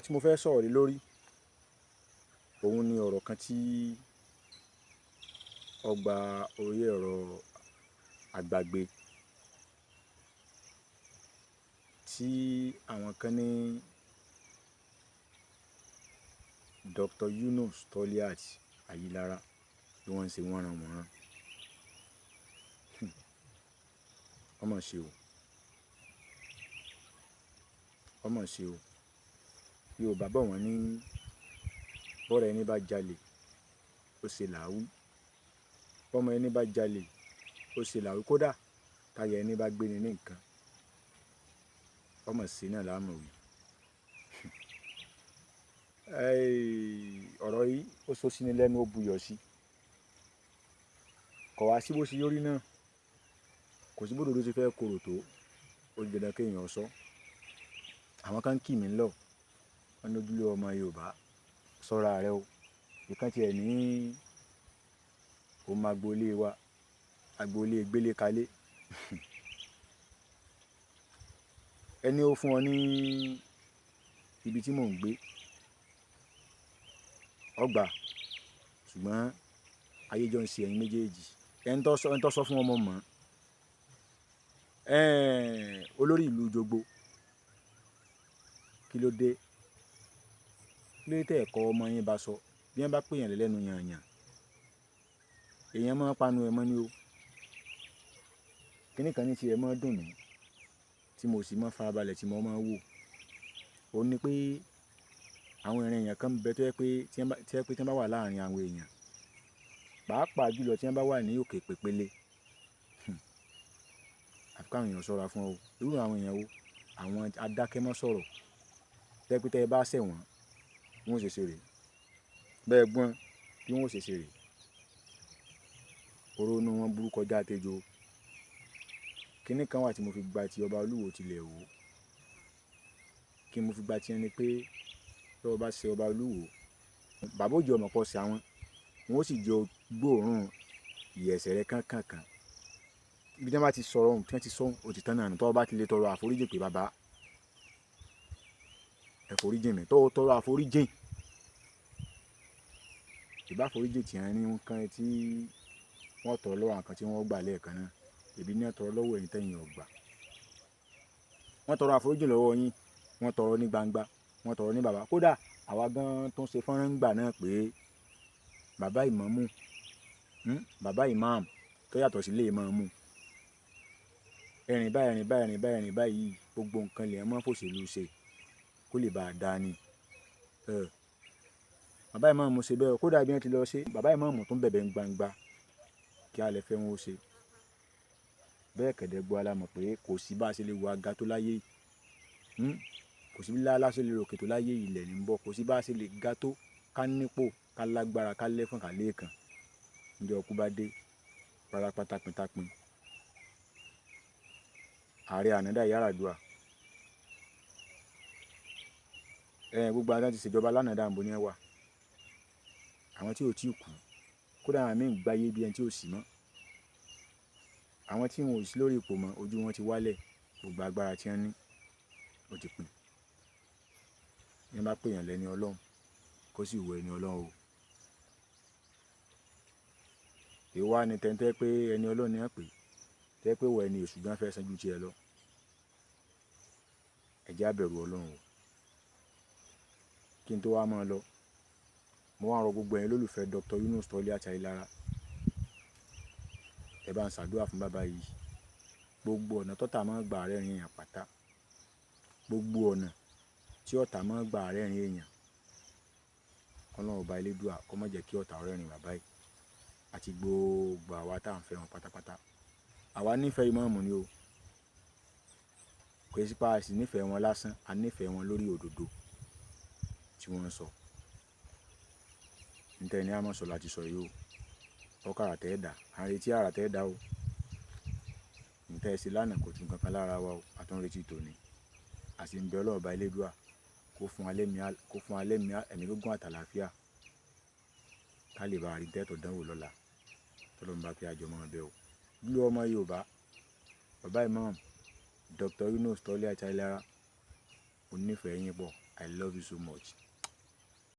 tí mo fẹ́ sọ̀rọ̀ lé lórí òun ni ọ̀rọ̀ kan tí ó gba orí ẹ̀rọ àgbàgbé tí àwọn kan ní Dr. Yunus Toliat Ayilara bí wọ́n ń ṣe wọ́nranwọ̀nran. Ọmọ ṣe o, ọmọ ṣe o. Yorùbá bọ̀ wọ́n ní bọ́rọ̀ ẹni bá jalè ó ṣe làwí, bọ́mọ ẹni bá jalè ó ṣe làwí, kódà táyà ẹni bá gbéni ní nǹkan ọmọ ṣe náà láàmú wí. Ọ̀rọ̀ yìí ó sọ sí ni lẹ́nu, ó buyọ̀ sí. Kọ̀ wá sí bó ṣe yọrí náà, kò sí bódòdó ti fẹ́ korò tó, ó di dandan kéèyàn sọ. Àwọn kan kì mí lọ, wọ́n ní ojúlé ọmọ Yorùbá ṣọ́ra rẹ o. Ìkan tiẹ̀ ní òun agboolé wa, agboolé gbélé kalé. Ẹni ó fún ọ ní ibi tí mò ń gbé ọgbà, ṣùgbọ́n ayé jọ ń ṣe ẹ̀yin méjèèjì. Ẹni tó sọ fún ọmọ mọ̀ olórí ìlú Jogbo, kí ló dé tẹ́ ẹ̀kọ́ ọmọ yín bá sọ bí wọ́n bá pèèyàn lẹ́nu yànyàn èèyàn máa panu ẹ̀ mọ́ ni o. Kíní kan ní tiẹ̀ máa dùn mí tí mo sì máa farabalẹ̀ tí mo máa wò ó ní pé àwọn ìran èèyàn kan bẹ tó yẹ pé tí wọ́n bá wà láàrin àwọn èèyàn pàápàá jùlọ tí wọ́n bá wà ní òkè pèpele àfi káwọn èèyàn ṣọ́ra fún ọ. Irú àwọn èèyàn wo? Àwọn adákẹ́mọ́ sọ̀rọ̀ tẹ́ pé tẹ́ ẹ bá ṣẹ̀ wọ́n wọ́n ò ṣe ṣe rè, bẹ́ẹ̀ gbọ́n bí wọ́n ò ṣe ṣe rè. Orónú wọn burú kọjá tẹjọ. Kíní kan wà tí mo fi gba ti ọba Olúwo tilẹ̀ wò, kí mo fi gba ti ẹni pé tí ọba ṣe ọba Olúwo bàbá òjò ọmọ pọ̀ sí àwọn wọn ó sì jọ gbóòórùn ìyẹ̀sẹ̀ rẹ kankan. Ibi tí wọ́n bá ti sọ̀rọ̀ ohun tí wọ́n ti sọ òtítọ́ náà nù. Tọ́ ọba ti lè tọrọ àforíjì pé bàbá ẹ foríjì mi, tọ́ tọrọ àforíjì ìbá àforíjì tí wọ́n ní nǹkan tí wọ́n tọrọ lọ́wọ́ nǹkan tí wọ́n gbà lẹ́ẹ̀kan náà èbí ní ọ̀tọ̀rọ̀ lọ́wọ́ ẹ̀yin tẹ́yìn ọ̀gbà. Wọ́n tọrọ àforíjì lọ́wọ́ yín, wọ́n tọrọ ní gbangba, wọ́n tọrọ ní bàbá. Kódà àwa gan tó ń ṣe fọ́nrán gbà náà pé bàbá ìmámù, bàbá ìmáàmù tó yàtọ̀ sí ilé ìmáàmù. Ẹ̀rìn báyìí gbogbo nǹkan lè mọ́ fòṣèlú ṣe kó lè bá a dá ni. Bàbá ìmáàmù ṣe bẹ́ẹ̀, kódà bí wọ́n ti lọ ṣe bàbá ìmáàmù tó ń bẹ̀bẹ̀ ń gbangba kí a lè fẹ́ wọn ó ṣe. Bẹ́ẹ̀ kẹ̀dẹ̀ gbọ́ alámọ̀ pé kò sí bá a ṣe lè wo aga tó láyé yìí, kò sí bí láálá ṣe lè ròkè tó láyé ilẹ̀ ní ń bọ̀, kò sí bá a ṣe lè ga tó ká nípò ká lágbára ká lẹ́fọ̀n ká lẹ́ẹ̀kan. Ǹjẹ́ ọkú bá dé pátápátá pintápin. Ààrẹ ànádà Yar'Adua gbogbo àwọn tí ṣèjọba lánàá dàmbò ní ẹwà àwọn tí ò tí kú, kódà àwọn míì gbáyé bí ẹni tí ò sí mọ́. Àwọn tí wọn ò sí lórí ipò mọ́ ojú wọn ti wálẹ̀, gbogbo agbára tí wọ́n ní ó ti pin. Ní bá pèèyàn lẹ́ni Ọlọ́run kó sì wọ ẹni Ọlọ́run o. Èèwọ̀ ni tẹ́ntẹ́ pé ẹni Ọlọ́run ni wọ́n pè tẹ́ pé wọ ẹni èṣù gan fẹ́ sanjú tiẹ̀ lọ. Ẹ jẹ́ á bẹ̀rù Ọlọ́run o. Kí n tó wá máa lọ, mo wá rọ gbogbo ẹ̀yin lólùfẹ́ Dr. Yunus Toliat Ayilara, ẹ bá ń ṣàdúrà fún bàbá yìí. Gbogbo ọ̀nà tọ́tà máa ń gba rẹ́rìn èèyàn pátá, gbogbo ọ̀nà tí ọ̀tá máa ń gba rẹ́rìn èèyàn, Ọlọ́run ọba Elédùà kó má jẹ́ kí ọ̀tá rẹ́rìn bàbá yìí àti gbogbo àwa tá à ń fẹ́ wọn pátápátá. Àwa nífẹ̀ẹ́ ìmáàmù ni o, kò sí pa àsì nífẹ̀ẹ́ wọn lásán, a nífẹ̀ẹ́ wọn lórí òdodo tí wọ́n ń sọ. Níta ẹni a máa sọ láti sọ yìí o, ọkọ̀ àràtẹ́ ẹ̀dá, à ń retí àràtẹ́ ẹ̀dá o. Níta ẹsẹ̀ lánàá kò tún kankan lára wa o, a tún retí tòní. A sì ń bẹ Ọlọ́run ọba Elédùà kó fún wa lẹ́mìí ẹ̀mí gígùn àtàlàáfíà ká lè bá rí tẹ́tọ̀ dánwò lọ́la tọ́lọ́run bá pé àjọ máa bẹ o. Bí ọmọ Yorùbá, bàbá ìmáàmù Dr. Yunus Toliat Ayilara, mo nífẹ̀ẹ́ yín pọ̀. I love you so much.